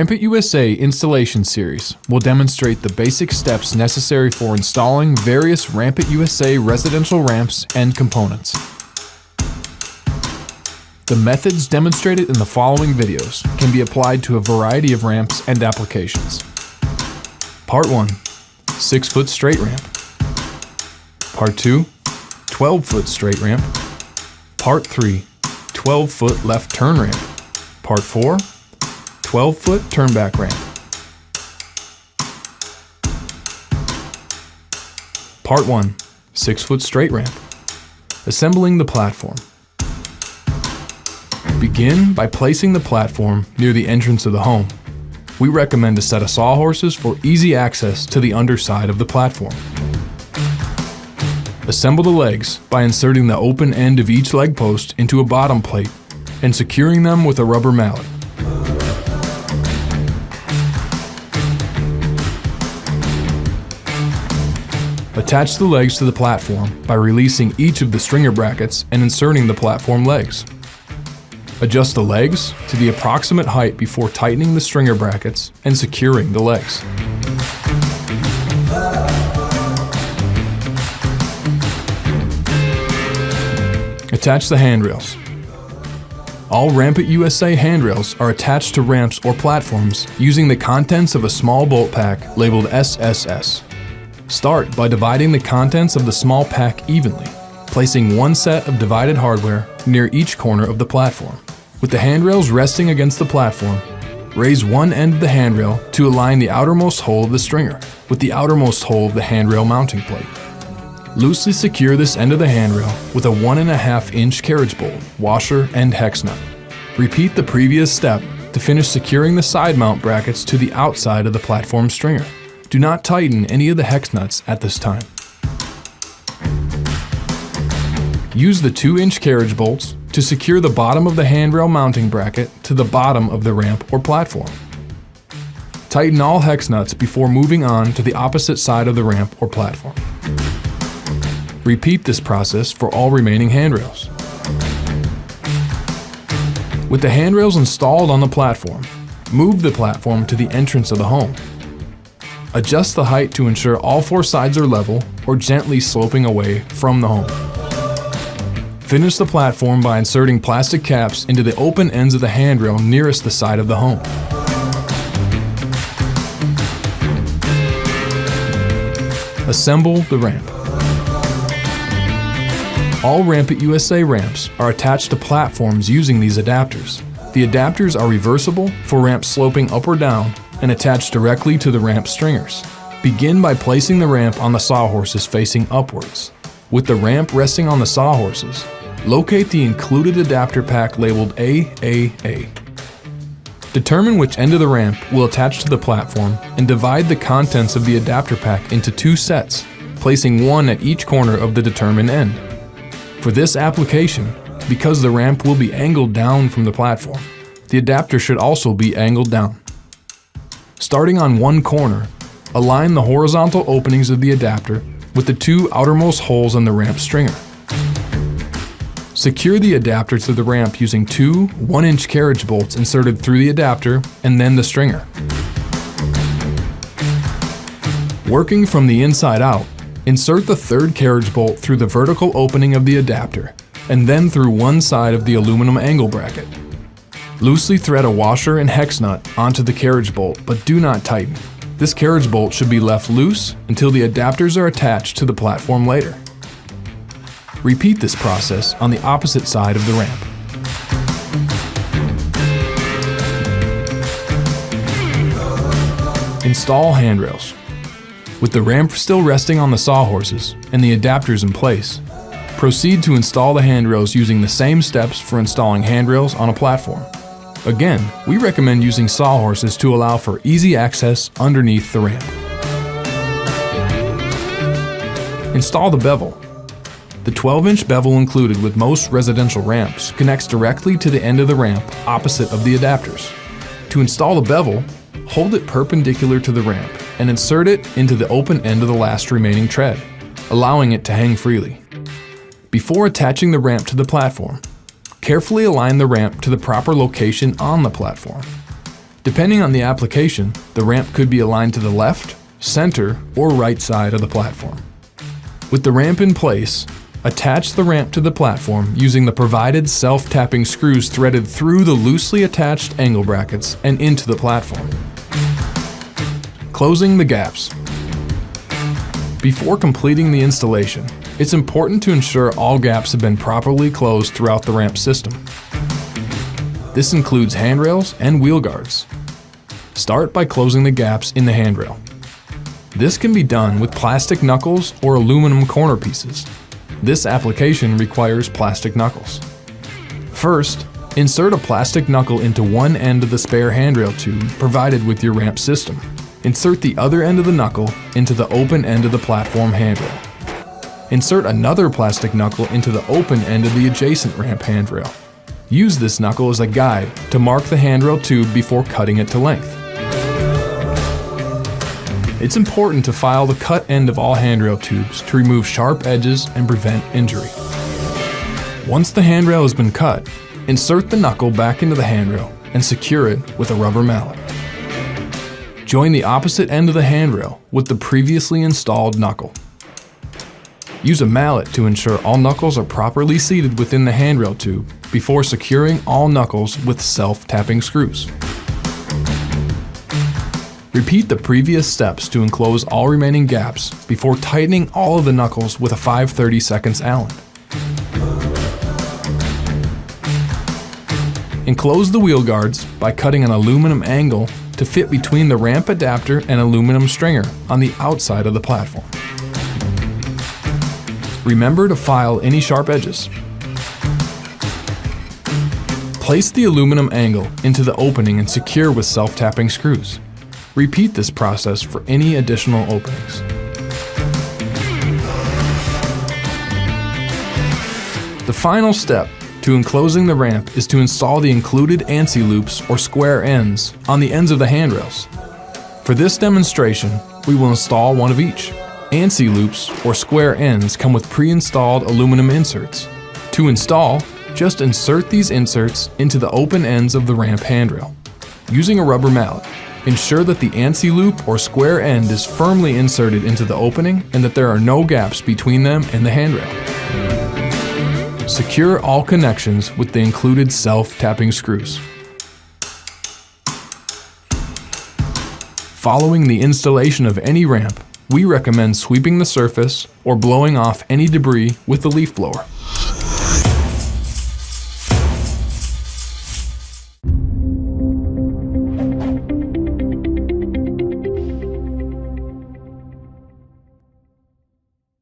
Rampit USA installation series will demonstrate the basic steps necessary for installing various Rampit USA residential ramps and components. The methods demonstrated in the following videos can be applied to a variety of ramps and applications. Part 1. 6-foot straight ramp. Part 2. 12-foot straight ramp. Part 3. 12-foot left turn ramp. Part 4. 12-foot turnback ramp. Part 1. 6-foot straight ramp. Assembling the platform. Begin by placing the platform near the entrance of the home. We recommend a set of sawhorses for easy access to the underside of the platform. Assemble the legs by inserting the open end of each leg post into a bottom plate and securing them with a rubber mallet. Attach the legs to the platform by releasing each of the stringer brackets and inserting the platform legs. Adjust the legs to the approximate height before tightening the stringer brackets and securing the legs. Attach the handrails. All Rampit USA handrails are attached to ramps or platforms using the contents of a small bolt pack labeled SSS. Start by dividing the contents of the small pack evenly, placing one set of divided hardware near each corner of the platform. With the handrails resting against the platform, raise one end of the handrail to align the outermost hole of the stringer with the outermost hole of the handrail mounting plate. Loosely secure this end of the handrail with a 1.5-inch carriage bolt, washer, and hex nut. Repeat the previous step to finish securing the side mount brackets to the outside of the platform stringer. Do not tighten any of the hex nuts at this time. Use the 2-inch carriage bolts to secure the bottom of the handrail mounting bracket to the bottom of the ramp or platform. Tighten all hex nuts before moving on to the opposite side of the ramp or platform. Repeat this process for all remaining handrails. With the handrails installed on the platform, move the platform to the entrance of the home. Adjust the height to ensure all 4 sides are level or gently sloping away from the home. Finish the platform by inserting plastic caps into the open ends of the handrail nearest the side of the home. Assemble the ramp. All Rampit USA ramps are attached to platforms using these adapters. The adapters are reversible for ramps sloping up or down and attached directly to the ramp stringers. Begin by placing the ramp on the sawhorses facing upwards. With the ramp resting on the sawhorses, locate the included adapter pack labeled AAA. Determine which end of the ramp will attach to the platform and divide the contents of the adapter pack into 2 sets, placing one at each corner of the determined end. For this application, because the ramp will be angled down from the platform, the adapter should also be angled down. Starting on one corner, align the horizontal openings of the adapter with the 2 outermost holes in the ramp stringer. Secure the adapter to the ramp using 2 1-inch carriage bolts inserted through the adapter and then the stringer. Working from the inside out, insert the 3rd carriage bolt through the vertical opening of the adapter and then through one side of the aluminum angle bracket. Loosely thread a washer and hex nut onto the carriage bolt, but do not tighten. This carriage bolt should be left loose until the adapters are attached to the platform later. Repeat this process on the opposite side of the ramp. Install handrails. With the ramp still resting on the sawhorses and the adapters in place, proceed to install the handrails using the same steps for installing handrails on a platform. Again, we recommend using sawhorses to allow for easy access underneath the ramp. Install the bevel. The 12-inch bevel included with most residential ramps connects directly to the end of the ramp opposite of the adapters. To install the bevel, hold it perpendicular to the ramp and insert it into the open end of the last remaining tread, allowing it to hang freely. Before attaching the ramp to the platform, carefully align the ramp to the proper location on the platform. Depending on the application, the ramp could be aligned to the left, center, or right side of the platform. With the ramp in place, attach the ramp to the platform using the provided self-tapping screws threaded through the loosely attached angle brackets and into the platform. Closing the gaps. Before completing the installation, it's important to ensure all gaps have been properly closed throughout the ramp system. This includes handrails and wheel guards. Start by closing the gaps in the handrail. This can be done with plastic knuckles or aluminum corner pieces. This application requires plastic knuckles. First, insert a plastic knuckle into one end of the spare handrail tube provided with your ramp system. Insert the other end of the knuckle into the open end of the platform handrail. Insert another plastic knuckle into the open end of the adjacent ramp handrail. Use this knuckle as a guide to mark the handrail tube before cutting it to length. It's important to file the cut end of all handrail tubes to remove sharp edges and prevent injury. Once the handrail has been cut, insert the knuckle back into the handrail and secure it with a rubber mallet. Join the opposite end of the handrail with the previously installed knuckle. Use a mallet to ensure all knuckles are properly seated within the handrail tube before securing all knuckles with self-tapping screws. Repeat the previous steps to enclose all remaining gaps before tightening all of the knuckles with a 5/32 Allen. Enclose the wheel guards by cutting an aluminum angle to fit between the ramp adapter and aluminum stringer on the outside of the platform. Remember to file any sharp edges. Place the aluminum angle into the opening and secure with self-tapping screws. Repeat this process for any additional openings. The final step to enclosing the ramp is to install the included ANSI loops or square ends on the ends of the handrails. For this demonstration, we will install one of each. ANSI loops or square ends come with pre-installed aluminum inserts. To install, just insert these inserts into the open ends of the ramp handrail. Using a rubber mallet, ensure that the ANSI loop or square end is firmly inserted into the opening and that there are no gaps between them and the handrail. Secure all connections with the included self-tapping screws. Following the installation of any ramp, we recommend sweeping the surface or blowing off any debris with the leaf blower.